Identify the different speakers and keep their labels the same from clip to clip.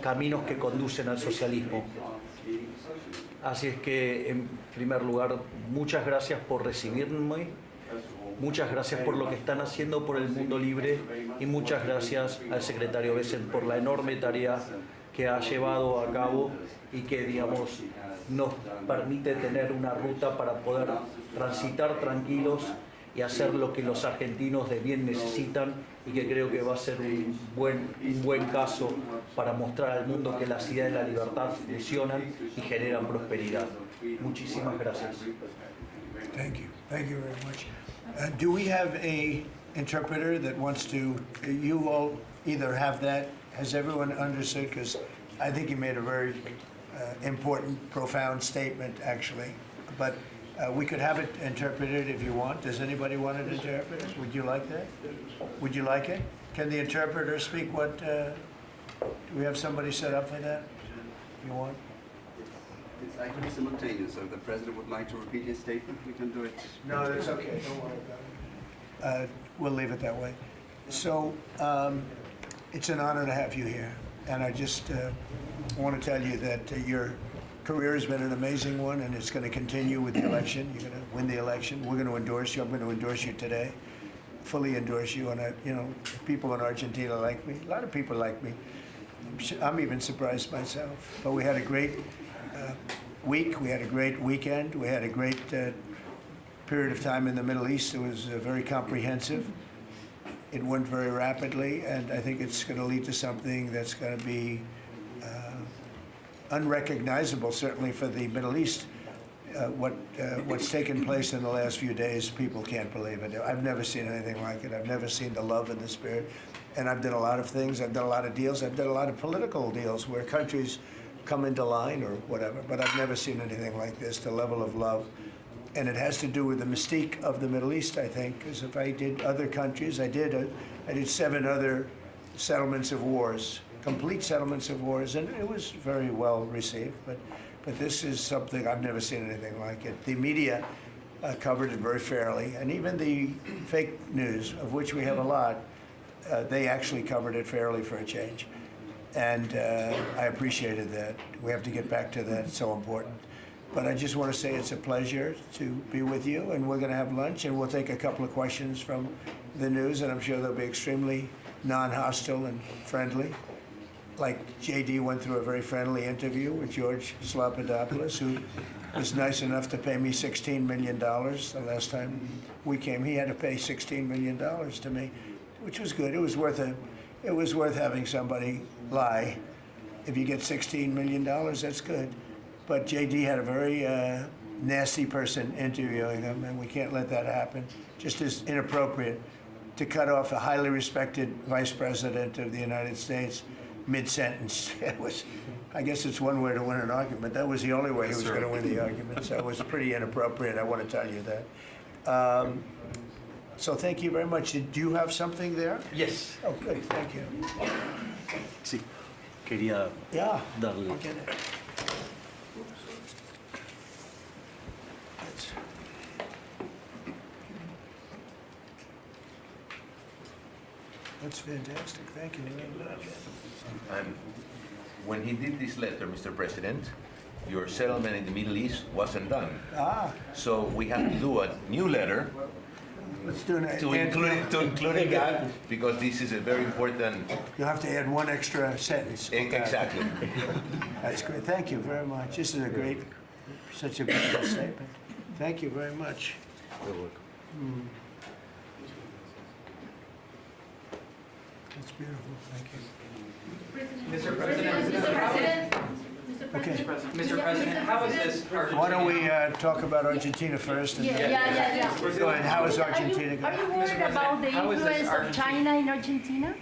Speaker 1: caminos que conducen al socialismo. Así es que, en primer lugar, muchas gracias por recibirme, muchas gracias por lo que están haciendo por el mundo libre y muchas gracias al secretario Bessent por la enorme tarea que ha llevado a cabo y que, digamos, nos permite tener una ruta para poder transitar tranquilos y hacer lo que los argentinos de bien necesitan, y que creo que va a ser un buen caso para mostrar al mundo que las ideas de la libertad funcionan y generan prosperidad. Muchísimas gracias.
Speaker 2: Thank you very much. Do we have a interpreter that wants to, you all either have that, has everyone understood? Because I think you made a very important, profound statement, actually. But we could have it interpreted if you want. Does anybody want it interpreted? Would you like that? Would you like it? Can the interpreter speak what, do we have somebody set up for that? You want?
Speaker 3: It's actually simultaneous, so if the President would like to repeat his statement, we can do it.
Speaker 2: No, that's okay, don't worry about it. We'll leave it that way. So, it's an honor to have you here. And I just want to tell you that your career has been an amazing one, and it's going to continue with the election. You're going to win the election. We're going to endorse you. I'm going to endorse you today, fully endorse you. And you know, people in Argentina like me. A lot of people like me. I'm even surprised myself. But we had a great week. We had a great weekend. We had a great period of time in the Middle East. It was very comprehensive. It went very rapidly, and I think it's going to lead to something that's going to be unrecognizable, certainly for the Middle East. What's taken place in the last few days, people can't believe it. I've never seen anything like it. I've never seen the love and the spirit. And I've done a lot of things. I've done a lot of deals. I've done a lot of political deals where countries come into line or whatever, but I've never seen anything like this, the level of love. And it has to do with the mystique of the Middle East, I think, because if I did other countries, I did 7 other settlements of wars, complete settlements of wars, and it was very well received. But this is something, I've never seen anything like it. The media covered it very fairly, and even the fake news, of which we have a lot, they actually covered it fairly for a change. And I appreciated that. We have to get back to that, it's so important. But I just want to say it's a pleasure to be with you, and we're going to have lunch, and we'll take a couple of questions from the news, and I'm sure they'll be extremely non-hostile and friendly. Like JD went through a very friendly interview with George Slobodanopoulos, who was nice enough to pay me $16 million the last time we came. He had to pay $16 million to me, which was good. It was worth having somebody lie. If you get $16 million, that's good. But JD had a very nasty person interviewing him, and we can't let that happen. Just as inappropriate to cut off a highly respected vice president of the United States mid-sentence. It was, I guess it's one way to win an argument. That was the only way he was going to win the argument. So it was pretty inappropriate, I want to tell you that. So thank you very much. Do you have something there?
Speaker 1: Yes.
Speaker 2: Oh, good, thank you.
Speaker 1: Sí. Quería darle.
Speaker 2: I'll get it. That's fantastic. Thank you very much.
Speaker 4: And when he did this letter, Mr. President, your settlement in the Middle East wasn't done. So we have to do a new letter
Speaker 2: Let's do it.
Speaker 4: to include that, because this is a very important.
Speaker 2: You'll have to add one extra sentence.
Speaker 4: Exactly.
Speaker 2: That's great. Thank you very much. This is a great, such a beautiful statement. Thank you very much.
Speaker 1: You're welcome.
Speaker 2: That's beautiful. Thank you.
Speaker 5: Mr. President.
Speaker 2: Okay.
Speaker 5: Mr. President, how is this Argentina?
Speaker 2: Why don't we talk about Argentina first? And
Speaker 6: Yeah.
Speaker 2: Go ahead. How is Argentina
Speaker 6: Are
Speaker 2: going?
Speaker 6: you worried about the
Speaker 5: how is this
Speaker 6: influence of China in Argentina?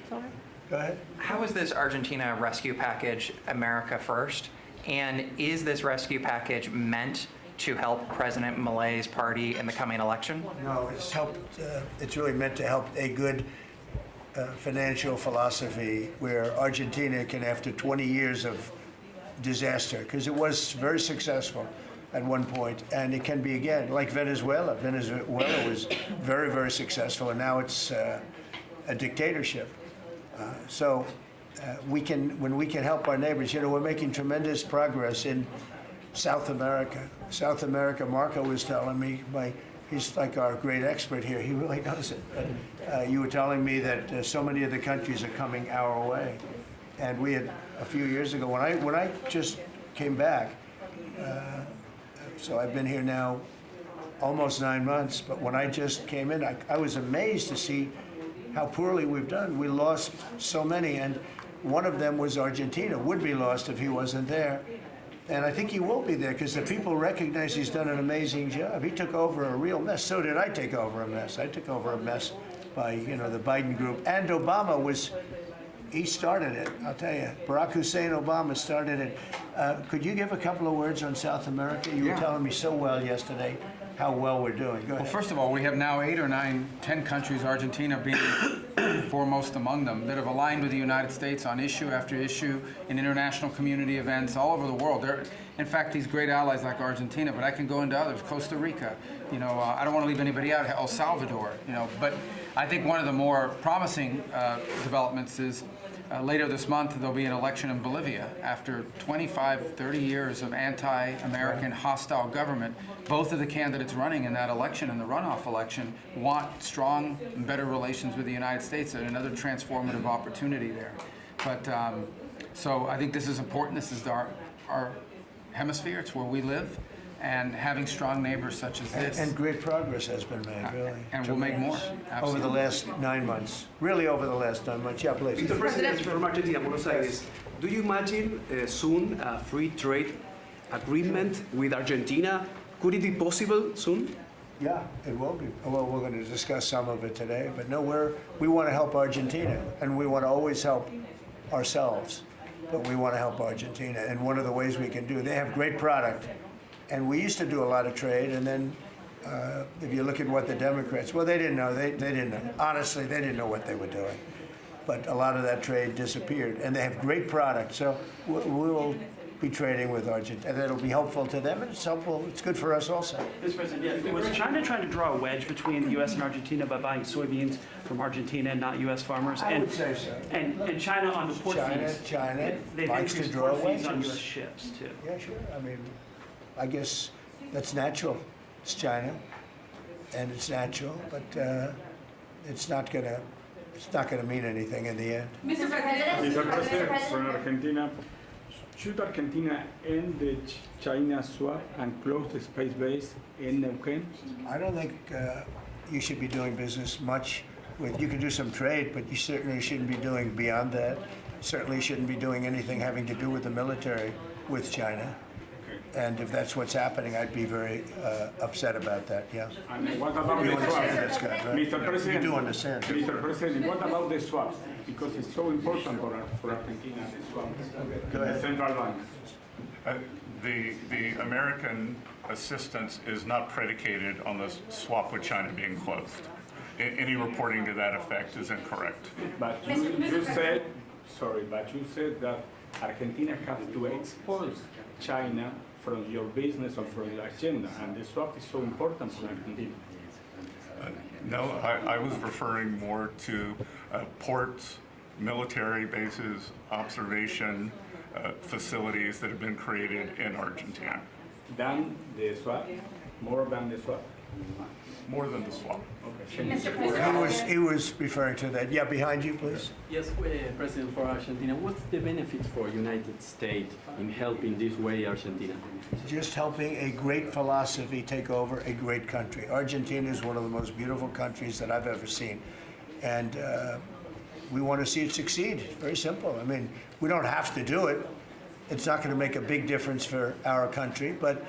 Speaker 6: Sorry.
Speaker 2: Go ahead.
Speaker 5: How is this Argentina rescue package America first? And is this rescue package meant to help President Milei's party in the coming election?
Speaker 2: No, it's helped. It's really meant to help a good financial philosophy where Argentina can, after 20 years of disaster, because it was very successful at one point, and it can be again, like Venezuela. Venezuela was very, very successful, and now it's a dictatorship. So when we can help our neighbors. You know, we're making tremendous progress in South America. South America, Marco was telling me, he's like our great expert here. He really knows it. You were telling me that so many of the countries are coming our way. And we had, a few years ago, when I just came back, so I've been here now almost 9 months, but when I just came in, I was amazed to see how poorly we've done. We lost so many, and one of them was Argentina, would be lost if he wasn't there. And I think he will be there because the people recognize he's done an amazing job. He took over a real mess. So did I take over a mess. I took over a mess by, you know, the Biden group. And Obama he started it, I'll tell you. Barack Hussein Obama started it. Could you give a couple of words on South America? You were telling me so well yesterday how well we're doing. Go ahead.
Speaker 7: Well, first of all, we have now 8 or 9, 10 countries, Argentina being foremost among them, that have aligned with the United States on issue after issue in international community events all over the world. They're, in fact, these great allies like Argentina, but I can go into others, Costa Rica, you know, I don't want to leave anybody out, El Salvador, you know, but I think one of the more promising developments is later this month, there'll be an election in Bolivia. After 25, 30 years of anti-American hostile government, both of the candidates running in that election and the runoff election want strong, better relations with the United States and another transformative opportunity there. But so I think this is important. This is our hemisphere. It's where we live. And having strong neighbors such as this.
Speaker 2: And great progress has been made, really.
Speaker 7: And we'll make more. Absolutely.
Speaker 2: Over the last 9 months. Really over the last 9 months. Yeah, please.
Speaker 8: Mr. President, from Argentina, Buenos Aires, do you imagine soon a free trade agreement with Argentina? Could it be possible soon?
Speaker 2: Yeah, it will be. Well, we're going to discuss some of it today, but no, we want to help Argentina, and we want to always help ourselves, but we want to help Argentina. And one of the ways we can do, they have great product. And we used to do a lot of trade, and then if you look at what the Democrats, well, they didn't know. They didn't know. Honestly, they didn't know what they were doing. But a lot of that trade disappeared, and they have great product. So we will be trading with Argentina, and it'll be helpful to them, and it's helpful. It's good for us also.
Speaker 9: Mr. President, was China trying to draw a wedge between the U.S. and Argentina by buying soybeans from Argentina and not U.S. farmers?
Speaker 2: I would say so.
Speaker 9: And China on the port fees.
Speaker 2: China
Speaker 9: they've
Speaker 2: likes to
Speaker 9: increased
Speaker 2: draw
Speaker 9: port fees on
Speaker 2: wedges.
Speaker 9: U.S. ships too.
Speaker 2: Yeah, sure. I mean, I guess that's natural. It's China, and it's natural, but it's not gonna mean anything in the end.
Speaker 6: Mr. President,
Speaker 10: Mr. President, from Argentina, should Argentina end the China swap and close the space base in Neuquén?
Speaker 2: I don't think you should be doing business much with. You can do some trade, but you certainly shouldn't be doing beyond that. Certainly shouldn't be doing anything having to do with the military with China. And if that's what's happening, I'd be very upset about that, yeah.
Speaker 10: And what about
Speaker 2: You
Speaker 10: the swap?
Speaker 2: understand that, Scott, right?
Speaker 10: Mr. President,
Speaker 2: You do understand.
Speaker 10: Mr. President, what about the swap? Because it's so important for Argentina, the swap.
Speaker 2: Go ahead.
Speaker 10: The central bank.
Speaker 11: The American assistance is not predicated on the swap with China being closed. Any reporting to that effect is incorrect.
Speaker 10: But you said, but you said that Argentina has to export China from your business or from your agenda, and the swap is so important for Argentina.
Speaker 11: No, I was referring more to ports, military bases, observation facilities that have been created in Argentina.
Speaker 10: Than the swap? More than the swap?
Speaker 11: More than the swap.
Speaker 10: Okay.
Speaker 6: Mr. President.
Speaker 2: He was referring to that. Yeah, behind you, please.
Speaker 12: Yes, President, for Argentina, what's the benefit for United States in helping this way Argentina?
Speaker 2: Just helping a great philosophy take over a great country. Argentina is one of the most beautiful countries that I've ever seen. And we want to see it succeed. Very simple. I mean, we don't have to do it. It's not going to make a big difference for our country, but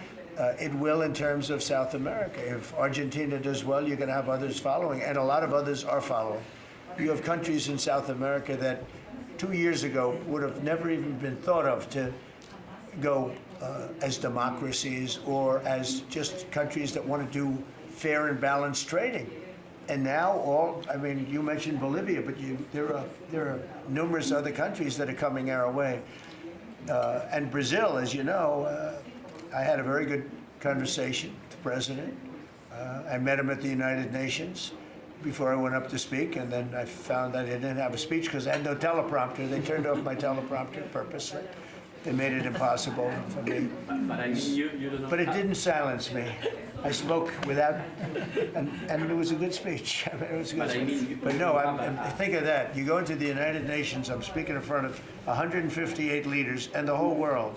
Speaker 2: it will in terms of South America. If Argentina does well, you're going to have others following, and a lot of others are following. You have countries in South America that 2 years ago would have never even been thought of to go as democracies or as just countries that want to do fair and balanced trading. And now I mean, you mentioned Bolivia, but there are numerous other countries that are coming our way. And Brazil, as you know, I had a very good conversation with the president. I met him at the United Nations, before I went up to speak, and then I found that I didn't have a speech because I had no teleprompter. They turned off my teleprompter purposely. They made it impossible for me.
Speaker 12: But I mean, you do not.
Speaker 2: But it didn't silence me. I spoke without, and it was a good speech. I mean, it was a good speech. But no, think of that. You go into the United Nations, I'm speaking in front of 158 leaders and the whole world.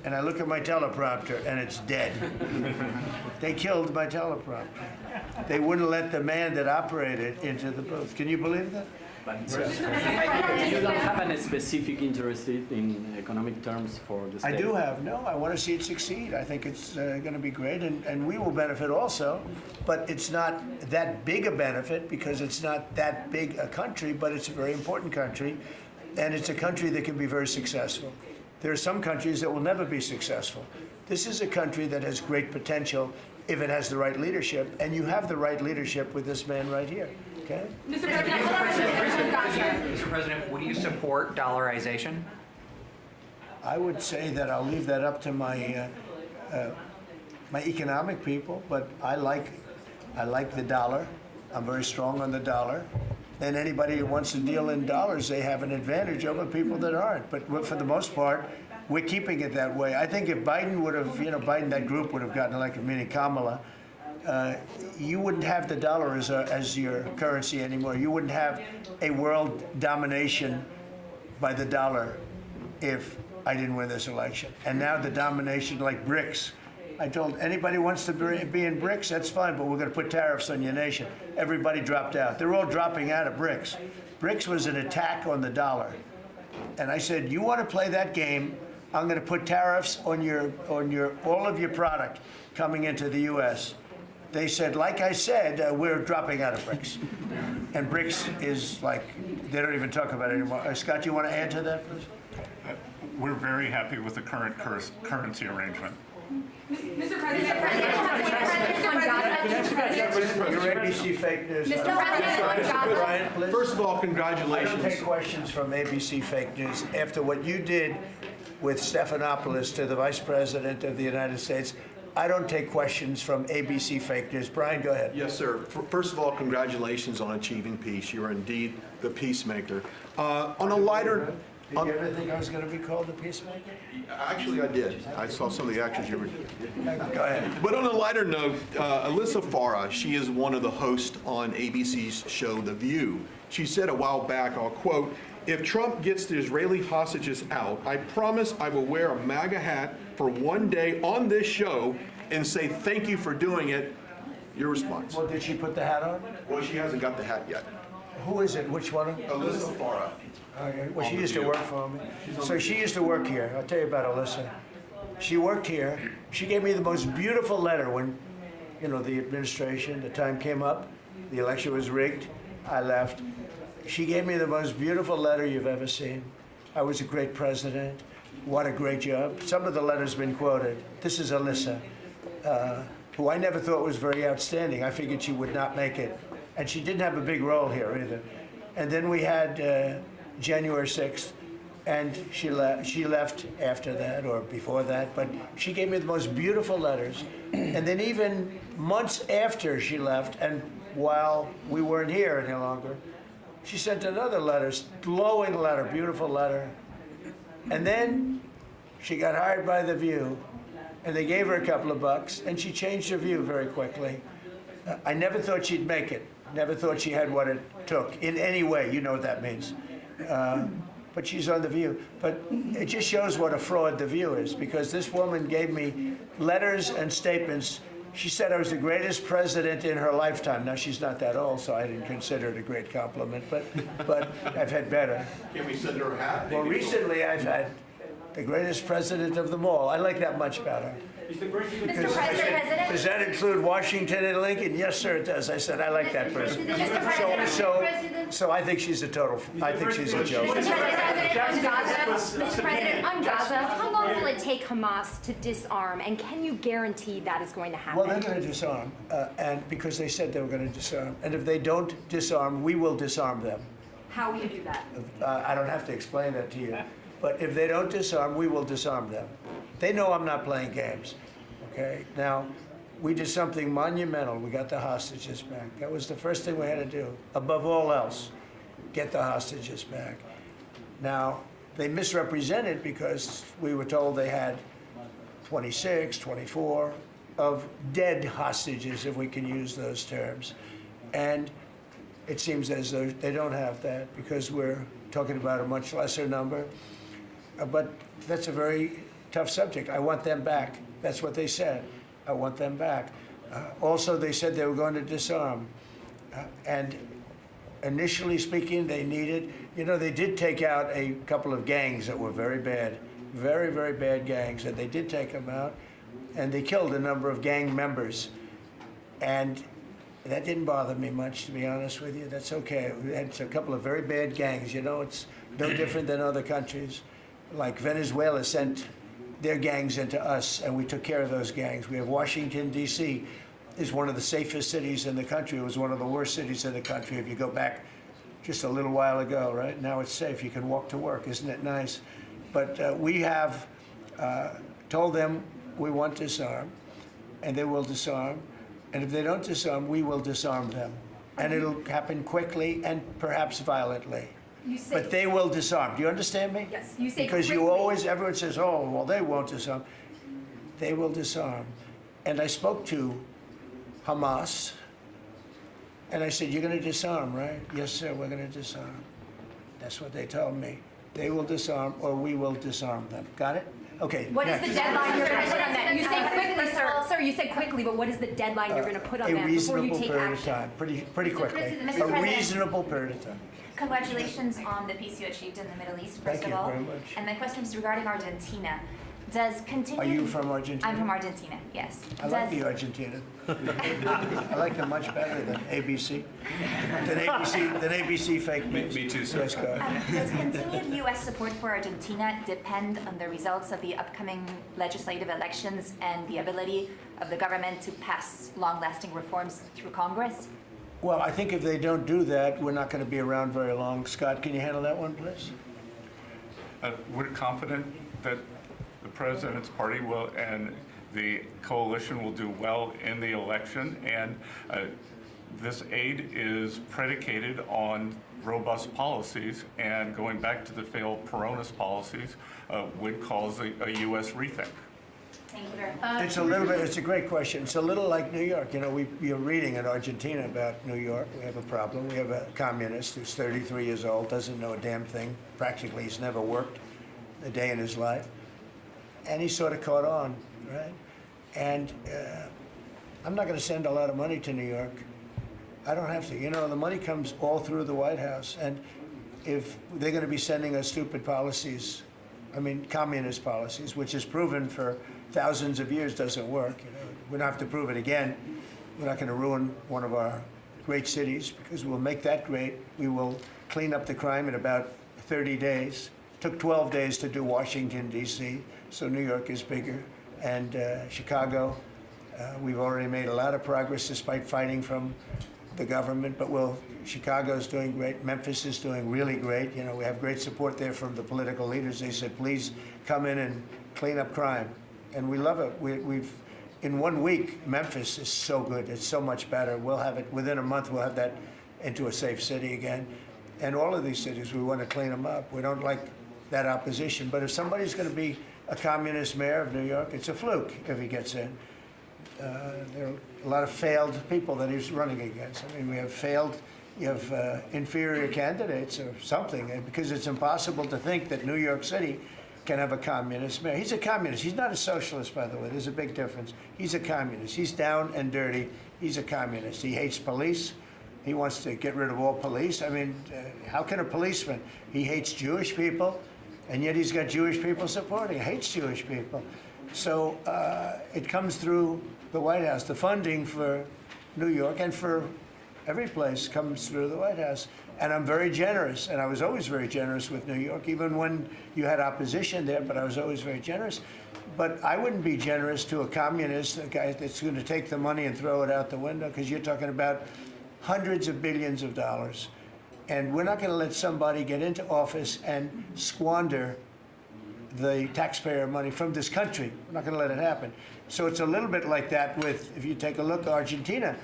Speaker 2: And I look at my teleprompter and it's dead. They killed my teleprompter. They wouldn't let the man that operated into the booth. Can you believe that?
Speaker 12: But you don't have any specific interest in economic terms for the state?
Speaker 2: I do have. No, I want to see it succeed. I think it's going to be great, and we will benefit also. But it's not that big a benefit because it's not that big a country, but it's a very important country, and it's a country that can be very successful. There are some countries that will never be successful. This is a country that has great potential if it has the right leadership, and you have the right leadership with this man right here. Okay?
Speaker 5: Mr. President, would you support dollarization?
Speaker 2: I would say that I'll leave that up to my my economic people, but I like the dollar. I'm very strong on the dollar. And anybody who wants to deal in dollars, they have an advantage over people that aren't. But for the most part, we're keeping it that way. I think if Biden would have, Biden, that group would have gotten elected, meaning Kamala, you wouldn't have the dollar as your currency anymore. You wouldn't have a world domination by the dollar if I didn't win this election. And now the domination, like BRICS. I told anybody wants to be in BRICS, that's fine, but we're going to put tariffs on your nation. Everybody dropped out. They're all dropping out of BRICS. BRICS was an attack on the dollar. And I said, you want to play that game, I'm going to put tariffs on all of your product coming into the U.S. They said, like I said, we're dropping out of BRICS. And BRICS is like, they don't even talk about it anymore. Scott, you want to add to that, please?
Speaker 11: We're very happy with the current currency arrangement.
Speaker 6: Mr. President, on Gaza.
Speaker 2: Your ABC fake news.
Speaker 6: Mr. President, on Gaza.
Speaker 2: Brian, please.
Speaker 8: First of all,
Speaker 2: I
Speaker 8: congratulations.
Speaker 2: don't take questions from ABC fake news. After what you did with Stephanopoulos to the Vice President of the United States, I don't take questions from ABC fake news. Brian, go ahead.
Speaker 13: Yes, sir. First of all, congratulations on achieving peace. You are indeed the peacemaker. On a lighter...
Speaker 2: Did you ever think I was going to be called a peacemaker?
Speaker 13: Actually, I did. I saw some of the actions you were...
Speaker 2: Go ahead.
Speaker 13: But on a lighter note, Alyssa Farah, she is one of the hosts on ABC's show The View. She said a while back, I'll quote, "If Trump gets the Israeli hostages out, I promise I will wear a MAGA hat for one day on this show and say thank you for doing it." Your response?
Speaker 2: Well, did she put the hat on?
Speaker 13: Well, she hasn't got the hat yet.
Speaker 2: Who is it? Which one?
Speaker 13: Alyssa Farah.
Speaker 2: Well, she used to work for me. So she used to work here. I'll tell you about Alyssa. She worked here. She gave me the most beautiful letter when, the administration, the time came up, the election was rigged, I left. She gave me the most beautiful letter you've ever seen. I was a great president. What a great job. Some of the letters have been quoted. This is Alyssa, who I never thought was very outstanding. I figured she would not make it. And she didn't have a big role here either. And then we had January 6th, and she left after that or before that, but she gave me the most beautiful letters. And then even months after she left, and while we weren't here any longer, she sent another letter, glowing letter, beautiful letter. And then she got hired by The View, and they gave her a couple of bucks, and she changed her view very quickly. I never thought she'd make it. Never thought she had what it took in any way. You know what that means. But she's on The View. But it just shows what a fraud The View is, because this woman gave me letters and statements. She said I was the greatest president in her lifetime. Now, she's not that old, so I didn't consider it a great compliment, but I've had better.
Speaker 13: Can we send her a hat?
Speaker 2: Well, recently I've had the greatest president of them all. I like that much better.
Speaker 6: Mr. President.
Speaker 2: Does that include Washington and Lincoln? Yes, sir, it does. I said, I like that person. So I think she's a total, I think she's a joke.
Speaker 6: Mr. President, on Gaza, how long will it take Hamas to disarm, and can you guarantee that is going to happen?
Speaker 2: Well, they're going to disarm, and because they said they were going to disarm. And if they don't disarm, we will disarm them.
Speaker 6: How will you do that?
Speaker 2: I don't have to explain that to you. But if they don't disarm, we will disarm them. They know I'm not playing games. Okay? Now, we did something monumental. We got the hostages back. That was the first thing we had to do. Above all else, get the hostages back. Now, they misrepresented because we were told they had 26, 24 of dead hostages, if we can use those terms. And it seems as though they don't have that because we're talking about a much lesser number. But that's a very tough subject. I want them back. That's what they said. I want them back. Also, they said they were going to disarm. And initially speaking, they needed, they did take out a couple of gangs that were very bad, very, very bad gangs, and they did take them out, and they killed a number of gang members. And that didn't bother me much, to be honest with you. That's okay. We had a couple of very bad gangs. It's no different than other countries. Like Venezuela sent their gangs into us, and we took care of those gangs. We have Washington, D.C. is one of the safest cities in the country. It was one of the worst cities in the country if you go back just a little while ago, right? Now it's safe. You can walk to work. Isn't it nice? But we have told them we want to disarm, and they will disarm. And if they don't disarm, we will disarm them. And it'll happen quickly and perhaps violently. But they will disarm. Do you understand me?
Speaker 6: Yes, you say
Speaker 2: because
Speaker 6: quickly.
Speaker 2: everyone says, oh, well, they won't disarm. They will disarm. And I spoke to Hamas, and I said, you're going to disarm, right? Yes, sir, we're going to disarm. That's what they told me. They will disarm, or we will disarm them. Got it? Okay.
Speaker 6: What is the deadline you're going to put on that? You say quickly, sir. Sir, you said quickly, but what is the deadline you're going to put on that before you take action?
Speaker 2: A reasonable period of time, pretty quickly.
Speaker 14: Mr.
Speaker 2: A
Speaker 14: President.
Speaker 2: reasonable period of time.
Speaker 14: Congratulations on the peace you achieved in the Middle East, first
Speaker 2: Thank
Speaker 14: of
Speaker 2: you
Speaker 14: all.
Speaker 2: very much.
Speaker 14: And my question is regarding Argentina. Does continue?
Speaker 2: Are you from Argentina?
Speaker 14: I'm from Argentina, yes.
Speaker 2: I like the Argentina. I like them much better than ABC. Than ABC fake news.
Speaker 15: Me too, sir.
Speaker 2: Yes, go ahead.
Speaker 14: Does continued U.S. support for Argentina depend on the results of the upcoming legislative elections and the ability of the government to pass long-lasting reforms through Congress?
Speaker 2: Well, I think if they don't do that, we're not going to be around very long. Scott, can you handle that one, please?
Speaker 11: We're confident that the president's party will and the coalition will do well in the election, and this aid is predicated on robust policies, and going back to the failed Peronist policies would cause a U.S. rethink.
Speaker 14: Thank you very much.
Speaker 2: It's a great question. It's a little like New York. You're reading in Argentina about New York. We have a problem. We have a communist who's 33 years old, doesn't know a damn thing. Practically, he's never worked a day in his life. And he sort of caught on, right? And I'm not going to send a lot of money to New York. I don't have to. The money comes all through the White House. And if they're going to be sending us stupid policies, communist policies, which is proven for thousands of years doesn't work. We don't have to prove it again. We're not going to ruin one of our great cities because we'll make that great. We will clean up the crime in about 30 days. It took 12 days to do Washington, D.C., so New York is bigger. And Chicago, we've already made a lot of progress despite fighting from the government, but Chicago's doing great. Memphis is doing really great. We have great support there from the political leaders. They said, please come in and clean up crime. And we love it. We've in 1 week, Memphis is so good. It's so much better. We'll have it within a month. We'll have that into a safe city again. And all of these cities, we want to clean them up. We don't like that opposition. But if somebody's going to be a communist mayor of New York, it's a fluke if he gets in. There are a lot of failed people that he's running against. We have failed. You have inferior candidates or something, because it's impossible to think that New York City can have a communist mayor. He's a communist. He's not a socialist, by the way. There's a big difference. He's a communist. He's down and dirty. He's a communist. He hates police. He wants to get rid of all police. How can a policeman? He hates Jewish people, and yet he's got Jewish people supporting. He hates Jewish people. So it comes through the White House. The funding for New York and for every place comes through the White House. And I'm very generous, and I was always very generous with New York, even when you had opposition there, but I was always very generous. But I wouldn't be generous to a communist, a guy that's going to take the money and throw it out the window, because you're talking about hundreds of billions of dollars. And we're not going to let somebody get into office and squander the taxpayer money from this country. We're not going to let it happen. So it's a little bit like that with, if you take a look at Argentina,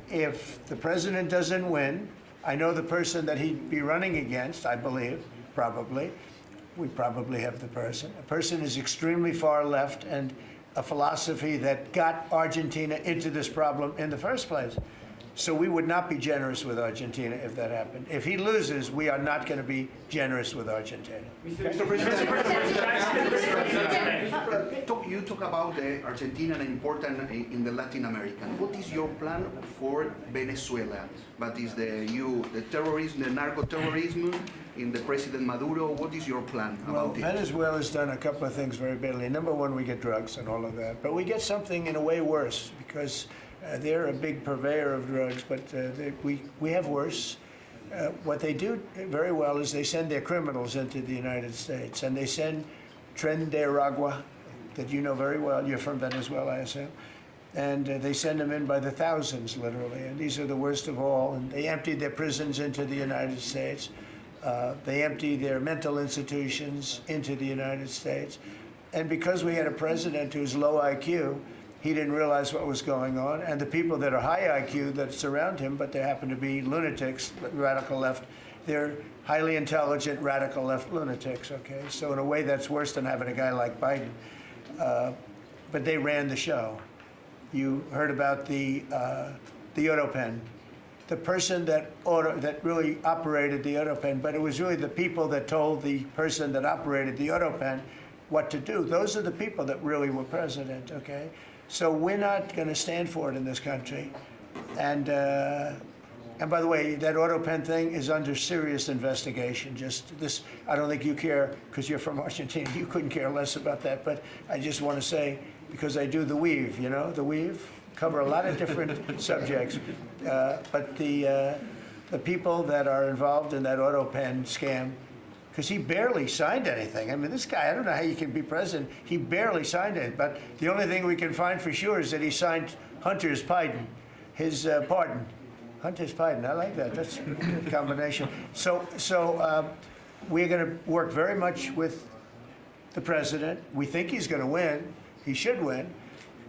Speaker 2: if the president doesn't win, I know the person that he'd be running against, I believe, probably, we probably have the person. A person is extremely far left and a philosophy that got Argentina into this problem in the first place. So we would not be generous with Argentina if that happened. If he loses, we are not going to be generous with Argentina.
Speaker 3: Mr. President, you talk about Argentina and important in the Latin American. What is your plan for Venezuela? What is the terrorism, the narco-terrorism in the President Maduro? What is your plan about it?
Speaker 2: Venezuela's done a couple of things very badly. Number one, we get drugs and all of that. But we get something in a way worse because they're a big purveyor of drugs, but we have worse. What they do very well is they send their criminals into the United States, and they send Tren de Aragua, that you know very well. You're from Venezuela, I assume. And they send them in by the thousands, literally. And these are the worst of all. And they empty their prisons into the United States. They empty their mental institutions into the United States. And because we had a president who's low IQ, he didn't realize what was going on, and the people that are high IQ that surround him, but they happen to be lunatics, radical left, they're highly intelligent, radical left lunatics, okay? So in a way, that's worse than having a guy like Biden. But they ran the show. You heard about the Autopen. The person that really operated the Autopen, but it was really the people that told the person that operated the Autopen what to do. Those are the people that really were president, okay? So we're not going to stand for it in this country. And by the way, that Autopen thing is under serious investigation. Just this, I don't think you care because you're from Argentina. You couldn't care less about that. But I just want to say, because I do the weave, you know, the weave, cover a lot of different subjects. But the people that are involved in that Autopen scam, because he barely signed anything. I mean, this guy, I don't know how you can be president. He barely signed it. But the only thing we can find for sure is that he signed Hunter's pardon, his pardon. Hunter's pardon, I like that. That's a good combination. So we're going to work very much with the president. We think he's going to win. He should win.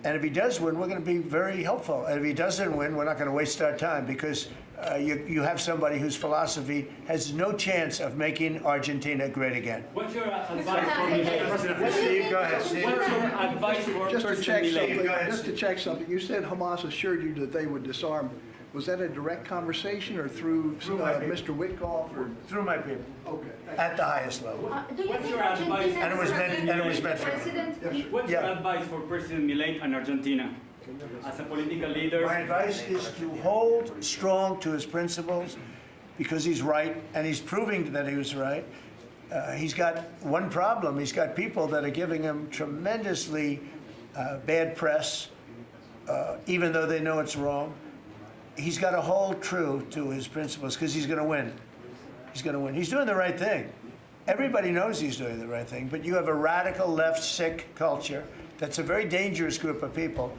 Speaker 2: And if he does win, we're going to be very helpful. And if he doesn't win, we're not going to waste our time because you have somebody whose philosophy has no chance of making Argentina great again.
Speaker 12: What's your advice for Milei?
Speaker 2: Steve, go ahead. Steve.
Speaker 12: What's your advice for
Speaker 15: Just to check something, you said Hamas assured you that they would disarm. Was that a direct conversation or through Mr. Witkoff? Or?
Speaker 2: Through my people.
Speaker 15: Okay.
Speaker 2: At the highest level.
Speaker 6: Do you
Speaker 12: What's
Speaker 6: think
Speaker 12: your advice?
Speaker 6: Argentina
Speaker 2: And it was meant for
Speaker 6: president?
Speaker 12: What's your advice for President Milei and Argentina as a political leader?
Speaker 2: My advice is to hold strong to his principles because he's right, and he's proving that he was right. He's got one problem. He's got people that are giving him tremendously bad press, even though they know it's wrong. He's got to hold true to his principles because he's going to win. He's going to win. He's doing the right thing. Everybody knows he's doing the right thing, but you have a radical left sick culture that's a very dangerous group of people,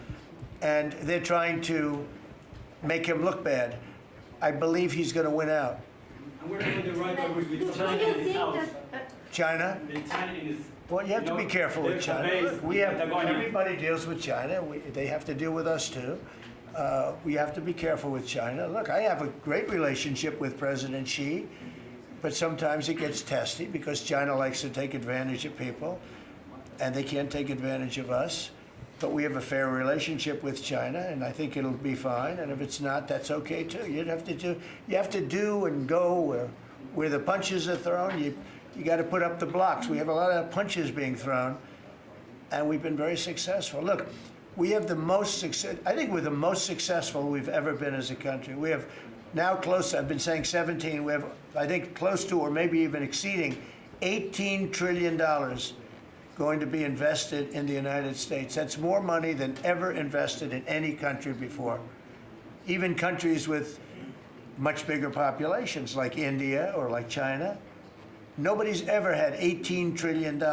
Speaker 2: and they're trying to make him look bad. I believe he's going to win out.
Speaker 12: And we're doing the right way with China in his house.
Speaker 2: China?
Speaker 12: China in his,
Speaker 2: Well, you have to be careful with China. Look, we have, everybody deals with China. They have to deal with us too. We have to be careful with China. Look, I have a great relationship with President Xi, but sometimes it gets testy because China likes to take advantage of people, and they can't take advantage of us. But we have a fair relationship with China, and I think it'll be fine. And if it's not, that's okay too. You have to do and go where the punches are thrown. You got to put up the blocks. We have a lot of punches being thrown, and we've been very successful. Look. We have the most success. I think we're the most successful we've ever been as a country. We have now close, I've been saying 17, we have, I think, close to or maybe even exceeding $18 trillion going to be invested in the United States. That's more money than ever invested in any country before. Even countries with much bigger populations like India or like China. Nobody's ever had $18 trillion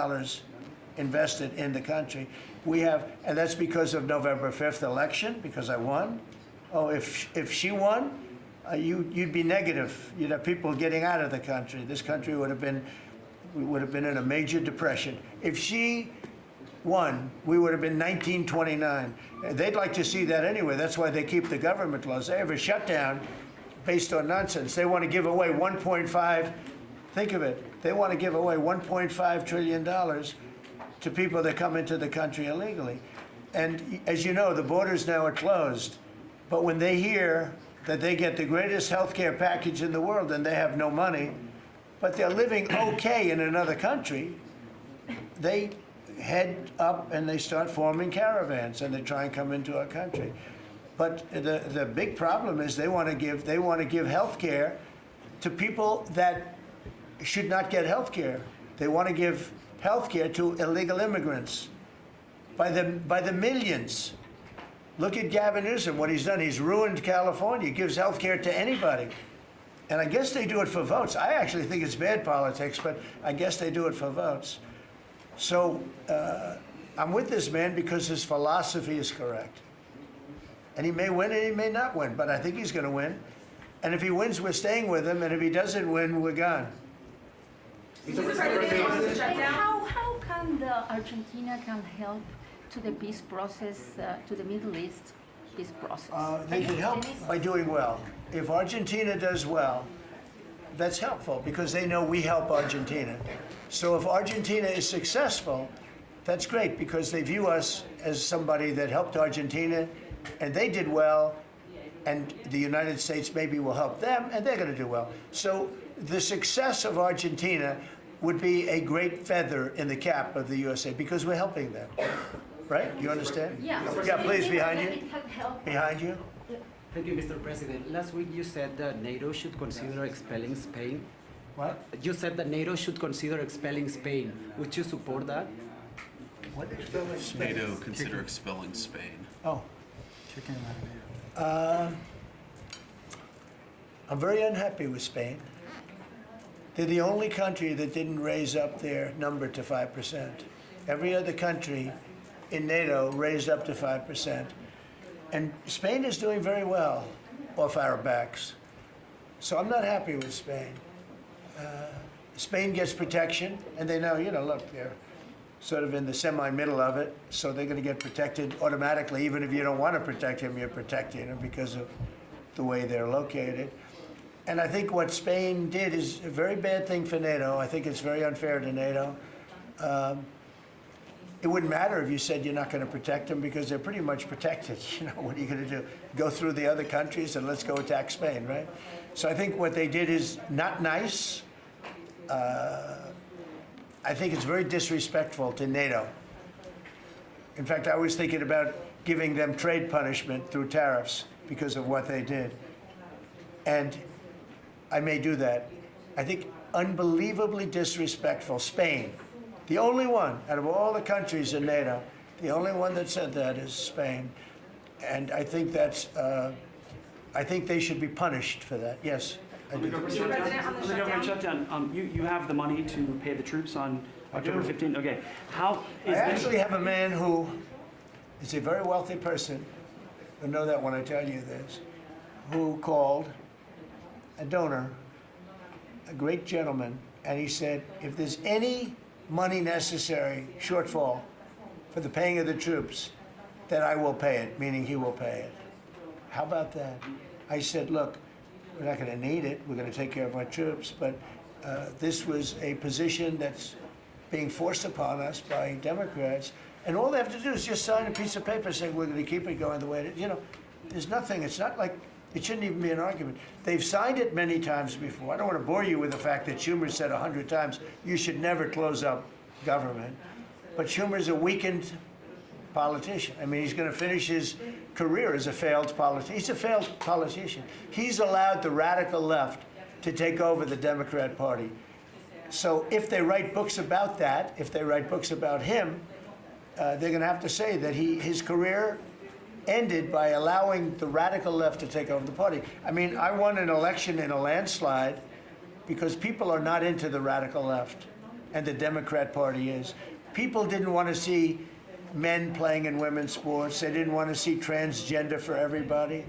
Speaker 2: invested in the country. We have, and that's because of November 5th election, because I won. Oh, if she won, you'd be negative. You'd have people getting out of the country. This country would have been we would have been in a major depression. If she won, we would have been 1929. They'd like to see that anyway. That's why they keep the government laws. They have a shutdown based on nonsense. They want to give away 1.5, think of it, they want to give away $1.5 trillion to people that come into the country illegally. And as you know, the borders now are closed. But when they hear that they get the greatest health care package in the world and they have no money, but they're living okay in another country, they head up and they start forming caravans and they try and come into our country. But the big problem is they want to give health care to people that should not get health care. They want to give health care to illegal immigrants by the millions. Look at Gavin Newsom, what he's done. He's ruined California, gives health care to anybody. And I guess they do it for votes. I actually think it's bad politics, but I guess they do it for votes. So I'm with this man because his philosophy is correct. And he may win and he may not win, but I think he's going to win. And if he wins, we're staying with him, and if he doesn't win, we're gone.
Speaker 16: How can Argentina help to the peace process, to the Middle East peace process?
Speaker 2: They can help by doing well. If Argentina does well, that's helpful because they know we help Argentina. So if Argentina is successful, that's great because they view us as somebody that helped Argentina and they did well, and the United States maybe will help them and they're going to do well. So the success of Argentina would be a great feather in the cap of the USA because we're helping them. Right? You understand?
Speaker 16: Yeah.
Speaker 2: Yeah, please, behind you. Behind you.
Speaker 17: Thank you, Mr. President. Last week you said that NATO should consider expelling Spain.
Speaker 2: What?
Speaker 17: You said that NATO should consider expelling Spain. Would you support that?
Speaker 2: What expelling Spain?
Speaker 18: NATO consider expelling Spain.
Speaker 2: Oh. I'm very unhappy with Spain. They're the only country that didn't raise up their number to 5%. Every other country in NATO raised up to 5%. And Spain is doing very well off our backs. So I'm not happy with Spain. Spain gets protection, and they know, look, they're sort of in the semi-middle of it, so they're going to get protected automatically. Even if you don't want to protect them, you're protecting them because of the way they're located. And I think what Spain did is a very bad thing for NATO. I think it's very unfair to NATO. It wouldn't matter if you said you're not going to protect them because they're pretty much protected. What are you going to do? Go through the other countries and let's go attack Spain, right? So I think what they did is not nice. I think it's very disrespectful to NATO. In fact, I was thinking about giving them trade punishment through tariffs because of what they did. And I may do that. I think unbelievably disrespectful. Spain, the only one out of all the countries in NATO, the only one that said that is Spain. And I think that's, I think they should be punished for that. Yes.
Speaker 9: On the government shutdown, you have the money to pay the troops on October 15th? Okay. How is
Speaker 2: I actually have a man who is a very wealthy person, you'll know that when I tell you this, who called a donor, a great gentleman, and he said, if there's any money necessary, shortfall, for the paying of the troops, then I will pay it, meaning he will pay it. How about that? I said, look, we're not going to need it. We're going to take care of our troops. But this was a position that's being forced upon us by Democrats. And all they have to do is just sign a piece of paper saying we're going to keep it going the way it is. There's nothing. It's not like, it shouldn't even be an argument. They've signed it many times before. I don't want to bore you with the fact that Schumer said 100 times, you should never close up government. But Schumer's a weakened politician. I mean, he's going to finish his career as a failed politician. He's a failed politician. He's allowed the radical left to take over the Democrat Party. So if they write books about that, if they write books about him, they're going to have to say that his career ended by allowing the radical left to take over the party. I mean, I won an election in a landslide because people are not into the radical left, and the Democrat Party is. People didn't want to see men playing in women's sports. They didn't want to see transgender for everybody.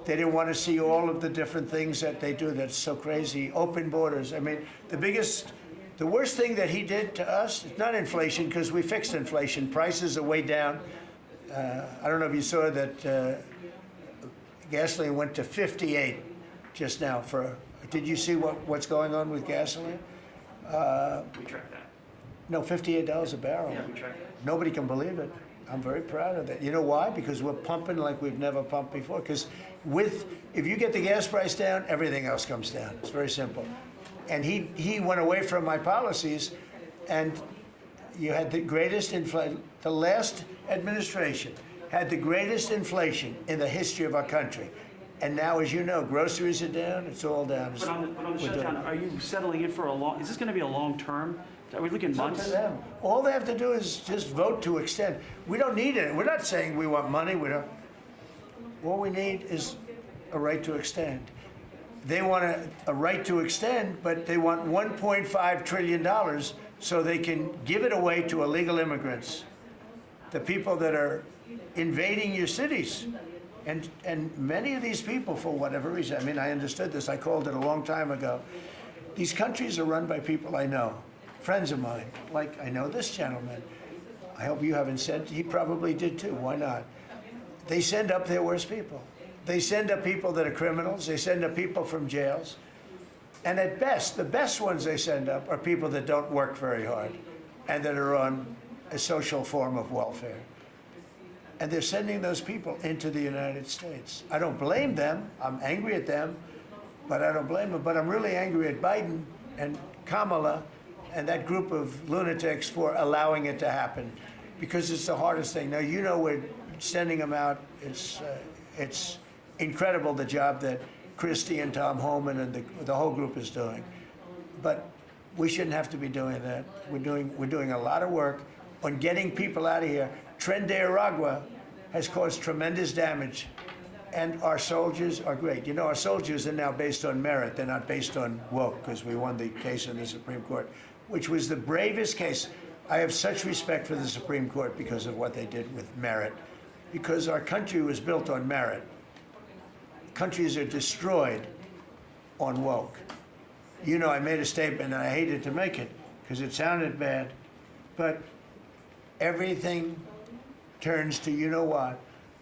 Speaker 2: They didn't want to see all of the different things that they do that's so crazy. Open borders. I mean, the biggest The worst thing that he did to us, it's not inflation, because we fixed inflation. Prices are way down. I don't know if you saw that gasoline went to 58 just now. Did you see what's going on with gasoline?
Speaker 9: We track that.
Speaker 2: No, $58 a barrel.
Speaker 9: Yeah, we track that.
Speaker 2: Nobody can believe it. I'm very proud of that. You know why? Because we're pumping like we've never pumped before. Because if you get the gas price down, everything else comes down. It's very simple. And he went away from my policies, and you had the greatest inflation. The last administration had the greatest inflation in the history of our country. And now, as you know, groceries are down. It's all down.
Speaker 9: But on the shutdown, are you settling in for is this going to be a long term? Are we looking months?
Speaker 2: It's up to them. All they have to do is just vote to extend. We don't need it. We're not saying we want money. We don't. All we need is a right to extend. They want a right to extend, but they want $1.5 trillion so they can give it away to illegal immigrants, the people that are invading your cities. And many of these people, for whatever reason, I mean, I understood this. I called it a long time ago. These countries are run by people I know, friends of mine. Like, I know this gentleman. I hope you haven't said, he probably did too. Why not? They send up their worst people. They send up people that are criminals. They send up people from jails. And at best, the best ones they send up are people that don't work very hard and that are on a social form of welfare. And they're sending those people into the United States. I don't blame them. I'm angry at them, but I don't blame them. But I'm really angry at Biden and Kamala and that group of lunatics for allowing it to happen, because it's the hardest thing. Now, you know, we're sending them out. It's incredible the job that Christie and Tom Homan and the whole group is doing. But we shouldn't have to be doing that. We're doing a lot of work on getting people out of here. Tren de Aragua has caused tremendous damage, and our soldiers are great. You know, our soldiers are now based on merit. They're not based on woke, because we won the case in the Supreme Court, which was the bravest case. I have such respect for the Supreme Court because of what they did with merit, because our country was built on merit. Countries are destroyed on woke. You know, I made a statement, and I hated to make it because it sounded bad, but everything turns to you know what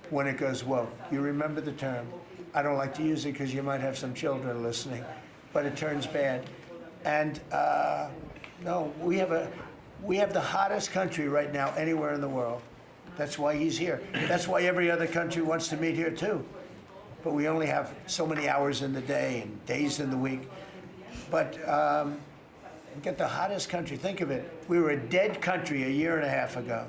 Speaker 2: when it goes woke. You remember the term. I don't like to use it because you might have some children listening, but it turns bad. And no, we have the hottest country right now anywhere in the world. That's why he's here. That's why every other country wants to meet here too. But we only have so many hours in the day and days in the week. But we get the hottest country. Think of it. We were a dead country a year and a half ago.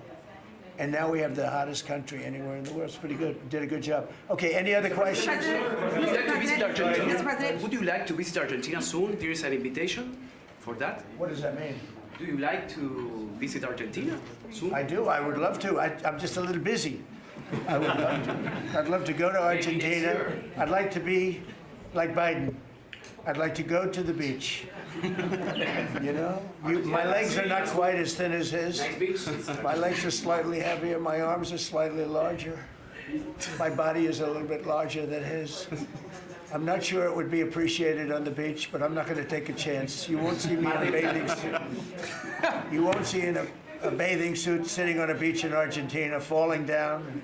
Speaker 2: And now we have the hottest country anywhere in the world. It's pretty good. We did a good job. Okay, any other questions?
Speaker 8: Would you like to visit Argentina?
Speaker 6: Mr. President.
Speaker 8: Would you like to visit Argentina soon? There is an invitation for that.
Speaker 2: What does that mean?
Speaker 8: Do you like to visit Argentina soon?
Speaker 2: I do. I would love to. I'm just a little busy. I would love to. I'd love to go to Argentina. I'd like to be like Biden. I'd like to go to the beach. You know, my legs are not quite as thin as his. My legs are slightly heavier. My arms are slightly larger. My body is a little bit larger than his. I'm not sure it would be appreciated on the beach, but I'm not going to take a chance. You won't see me in a bathing suit. You won't see in a bathing suit sitting on a beach in Argentina, falling down,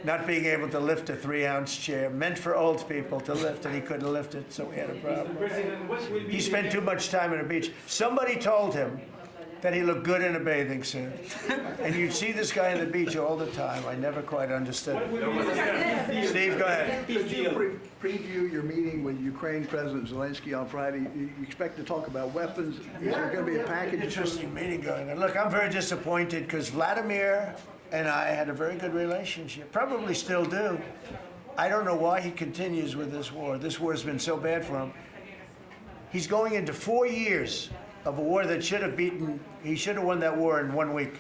Speaker 2: not being able to lift a 3-ounce chair, meant for old people to lift, and he couldn't lift it, so we had a problem. He spent too much time on a beach. Somebody told him that he looked good in a bathing suit. And you'd see this guy on the beach all the time. I never quite understood it. Steve, go ahead.
Speaker 15: Could you preview your meeting with Ukraine President Zelensky on Friday? You expect to talk about weapons? Is there going to be a package?
Speaker 2: Interesting meeting going on. Look, I'm very disappointed because Vladimir and I had a very good relationship, probably still do. I don't know why he continues with this war. This war has been so bad for him. He's going into 4 years of a war that he should have won that war in 1 week.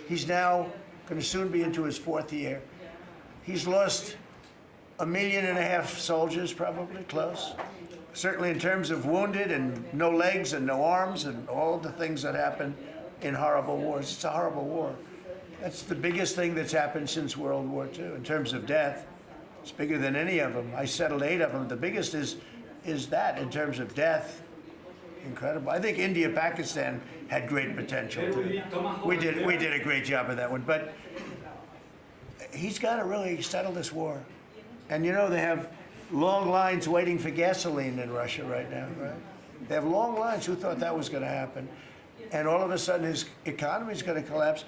Speaker 2: He's now going to soon be into his 4th year. He's lost 1.5 million soldiers, probably, close. Certainly in terms of wounded and no legs and no arms and all the things that happen in horrible wars. It's a horrible war. That's the biggest thing that's happened since World War II in terms of death. It's bigger than any of them. I settled 8 of them. The biggest is that in terms of death. incredible. I think India, Pakistan had great potential too. We did a great job of that one, but he's got to really settle this war. And you know, they have long lines waiting for gasoline in Russia right now, right? They have long lines. Who thought that was going to happen? And all of a sudden his economy is going to collapse.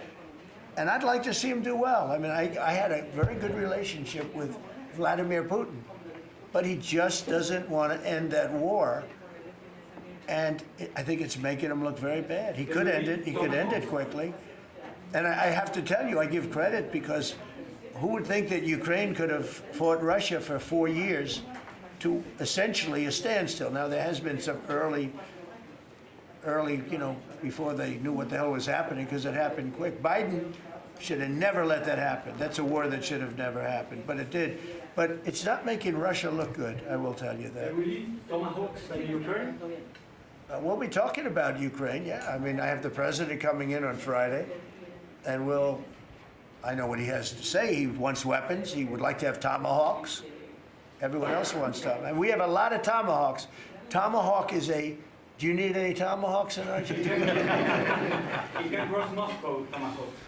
Speaker 2: And I'd like to see him do well. I mean, I had a very good relationship with Vladimir Putin, but he just doesn't want to end that war. And I think it's making him look very bad. He could end it. He could end it quickly. And I have to tell you, I give credit because who would think that Ukraine could have fought Russia for 4 years to essentially a standstill? Now, there has been some early, you know, before they knew what the hell was happening, because it happened quick. Biden should have never let that happen. That's a war that should have never happened, but it did. But it's not making Russia look good, I will tell you that.
Speaker 10: Tomahawks in Ukraine?
Speaker 2: We'll be talking about Ukraine, yeah. I mean, I have the president coming in on Friday, and I know what he has to say. He wants weapons. He would like to have tomahawks. Everyone else wants tomahawks. And we have a lot of tomahawks. Tomahawk is a... Do you need any tomahawks in Argentina?
Speaker 10: You can cross Moscow, tomahawks.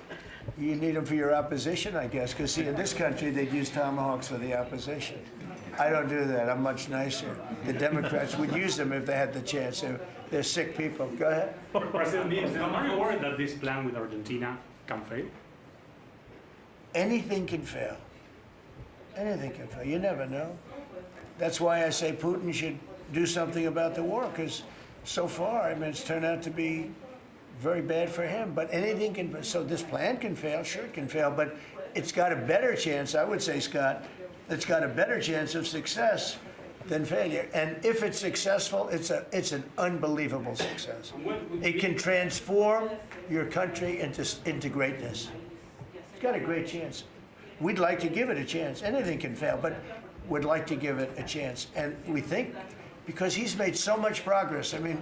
Speaker 2: You need them for your opposition, I guess, because see, in this country, they'd use tomahawks for the opposition. I don't do that. I'm much nicer. The Democrats would use them if they had the chance. They're sick people. Go ahead.
Speaker 9: President, are you worried that this plan with Argentina can fail?
Speaker 2: Anything can fail. Anything can fail. You never know. That's why I say Putin should do something about the war, because so far, I mean, it's turned out to be very bad for him. But anything can, so this plan can fail, sure it can fail, but it's got a better chance, I would say, Scott, it's got a better chance of success than failure. And if it's successful, it's an unbelievable success. It can transform your country into greatness. It's got a great chance. We'd like to give it a chance. Anything can fail, but we'd like to give it a chance. And we think, because he's made so much progress, I mean,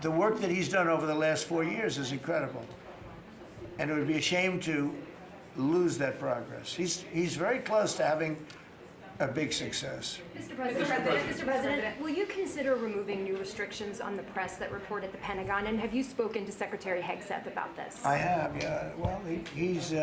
Speaker 2: the work that he's done over the last 4 years is incredible. And it would be a shame to lose that progress. He's very close to having a big success.
Speaker 6: Mr. President, will you consider removing new restrictions on the press that report at the Pentagon? And have you spoken to Secretary Hegseth about this?
Speaker 2: I have, yeah. Well, he's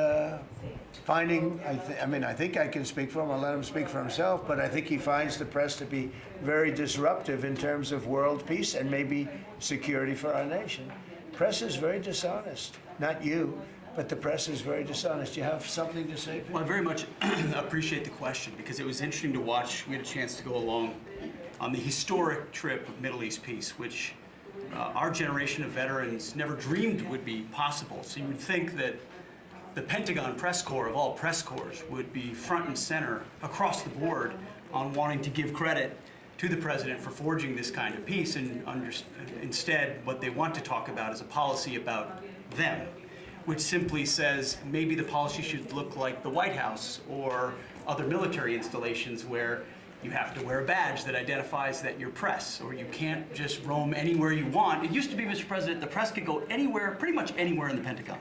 Speaker 2: finding, I think I can speak for him. I'll let him speak for himself, but I think he finds the press to be very disruptive in terms of world peace and maybe security for our nation. Press is very dishonest. Not you, but the press is very dishonest. Do you have something to say, Pete?
Speaker 18: Well, I very much appreciate the question, because it was interesting to watch. We had a chance to go along on the historic trip of Middle East peace, which our generation of veterans never dreamed would be possible. So you would think that the Pentagon press corps, of all press corps, would be front and center across the board on wanting to give credit to the president for forging this kind of peace, and instead what they want to talk about is a policy about them, which simply says maybe the policy should look like the White House or other military installations where you have to wear a badge that identifies that you're press, or you can't just roam anywhere you want. It used to be, Mr. President, the press could go anywhere, pretty much anywhere in the Pentagon,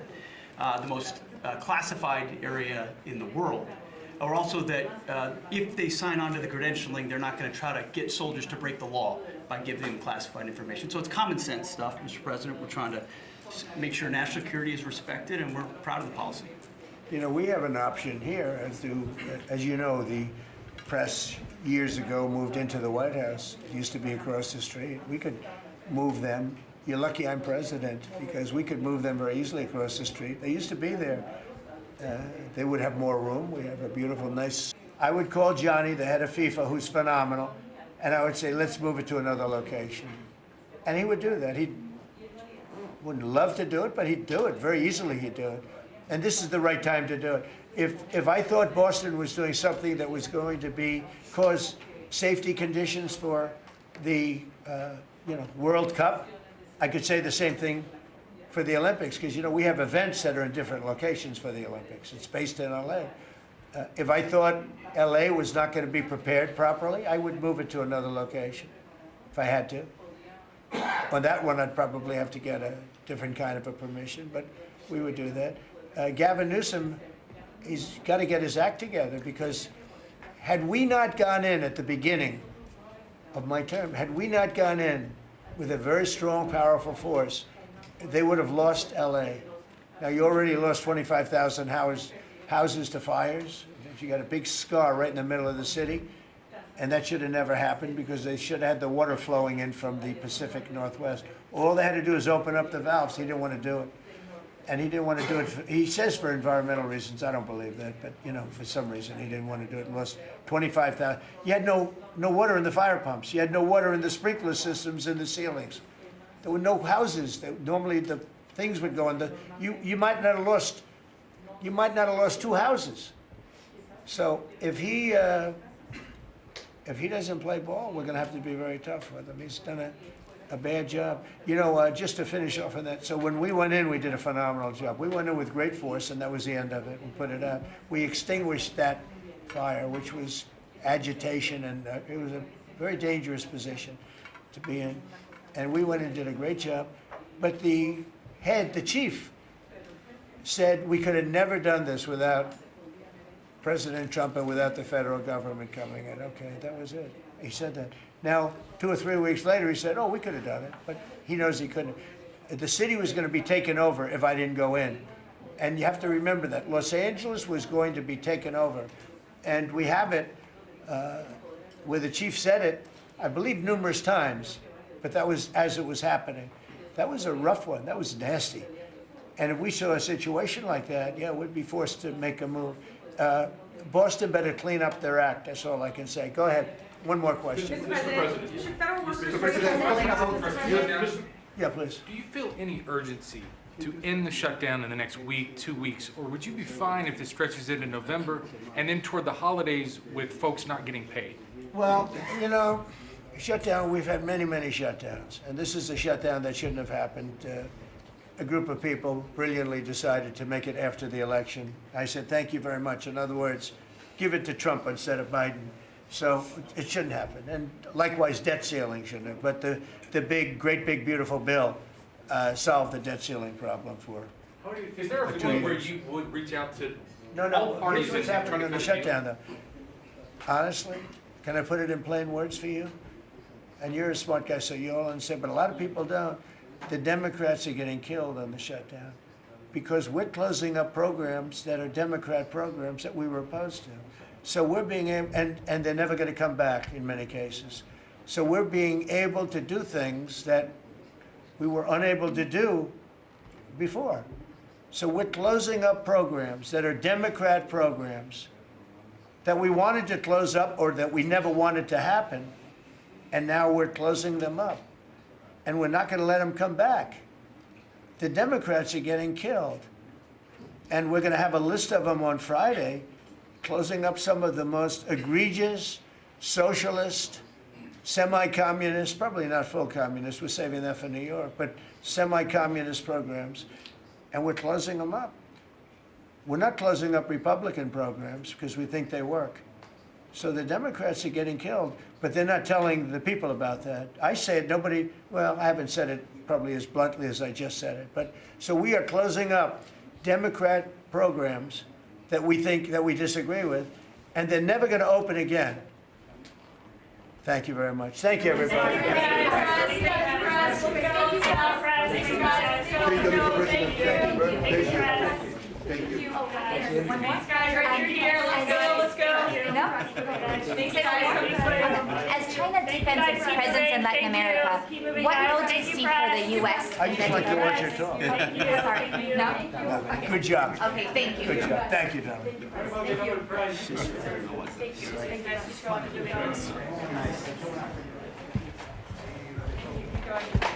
Speaker 18: the most classified area in the world. Or also that if they sign on to the credentialing, they're not going to try to get soldiers to break the law by giving them classified information. So it's common sense stuff, Mr. President. We're trying to make sure national security is respected, and we're proud of the policy.
Speaker 2: You know, we have an option here. As you know, the press years ago moved into the White House. It used to be across the street. We could move them. You're lucky I'm president, because we could move them very easily across the street. They used to be there. They would have more room. We have a beautiful, nice... I would call Johnny, the head of FIFA, who's phenomenal, and I would say, let's move it to another location. And he would do that. He wouldn't love to do it, but he'd do it. Very easily he'd do it. And this is the right time to do it. If I thought Boston was doing something that was going to cause safety conditions for the World Cup, I could say the same thing for the Olympics, because we have events that are in different locations for the Olympics. It's based in LA. If I thought LA was not going to be prepared properly, I would move it to another location if I had to. On that one, I'd probably have to get a different kind of a permission, but we would do that. Gavin Newsom, he's got to get his act together, because had we not gone in at the beginning of my term, had we not gone in with a very strong, powerful force, they would have lost LA. Now, you already lost 25,000 houses to fires. You got a big scar right in the middle of the city. And that should have never happened because they should have had the water flowing in from the Pacific Northwest. All they had to do is open up the valves. He didn't want to do it. And he didn't want to do it, he says for environmental reasons. I don't believe that, but you know, for some reason he didn't want to do it. Lost 25,000. You had no water in the fire pumps. You had no water in the sprinkler systems in the ceilings. There were no houses. Normally the things would go in the, you might not have lost 2 houses. So if he doesn't play ball, we're going to have to be very tough with him. He's done a bad job. You know, just to finish off on that, so when we went in, we did a phenomenal job. We went in with great force, and that was the end of it. We put it out. We extinguished that fire, which was agitation, and it was a very dangerous position to be in. And we went in and did a great job. But the chief, said we could have never done this without President Trump and without the federal government coming in. Okay, that was it. He said that. Now, 2 or 3 weeks later, he said, oh, we could have done it, but he knows he couldn't. The city was going to be taken over if I didn't go in. And you have to remember that. Los Angeles was going to be taken over. And we have it where the chief said it, I believe, numerous times, but that was as it was happening. That was a rough one. That was nasty. And if we saw a situation like that, yeah, we'd be forced to make a move. Boston better clean up their act. That's all I can say. Go ahead. One more question.
Speaker 19: Mr. President.
Speaker 2: Yeah, please.
Speaker 19: Do you feel any urgency to end the shutdown in the next week, 2 weeks, or would you be fine if it stretches into November and then toward the holidays with folks not getting paid?
Speaker 2: Well, you know, shutdown, we've had many, many shutdowns, and this is a shutdown that shouldn't have happened. A group of people brilliantly decided to make it after the election. I said, thank you very much. In other words, give it to Trump instead of Biden. So it shouldn't happen. And likewise, debt ceiling shouldn't have. But the big, great big, beautiful bill solved the debt ceiling problem for
Speaker 19: Is there a point where you would reach out to all parties?
Speaker 2: Here's what's happening in the shutdown, though. Honestly, can I put it in plain words for you? And you're a smart guy, so you all understand, but a lot of people don't. The Democrats are getting killed on the shutdown because we're closing up programs that are Democrat programs that we were opposed to. So we're being able, and they're never going to come back in many cases. So we're being able to do things that we were unable to do before. So we're closing up programs that are Democrat programs that we wanted to close up or that we never wanted to happen, and now we're closing them up. And we're not going to let them come back. The Democrats are getting killed. And we're going to have a list of them on Friday, closing up some of the most egregious, socialist, semi-communist, probably not full communist, we're saving that for New York, but semi-communist programs, and we're closing them up. We're not closing up Republican programs because we think they work. So the Democrats are getting killed, but they're not telling the people about that. I say it, nobody, well, I haven't said it probably as bluntly as I just said it, but so we are closing up Democrat programs that we think, that we disagree with, and they're never going to open again. Thank you very much. Thank you, everybody.
Speaker 3: Thank you.
Speaker 14: Thanks, guys. Right here. Let's go. Let's go. As China deepens its presence in Latin America, what role do you see for the U.S.
Speaker 2: I just like to watch your talk.
Speaker 14: Sorry. No?
Speaker 2: Okay. Good job.
Speaker 14: Okay, thank you.
Speaker 2: Good job. Thank you, darling.
Speaker 14: Thank you.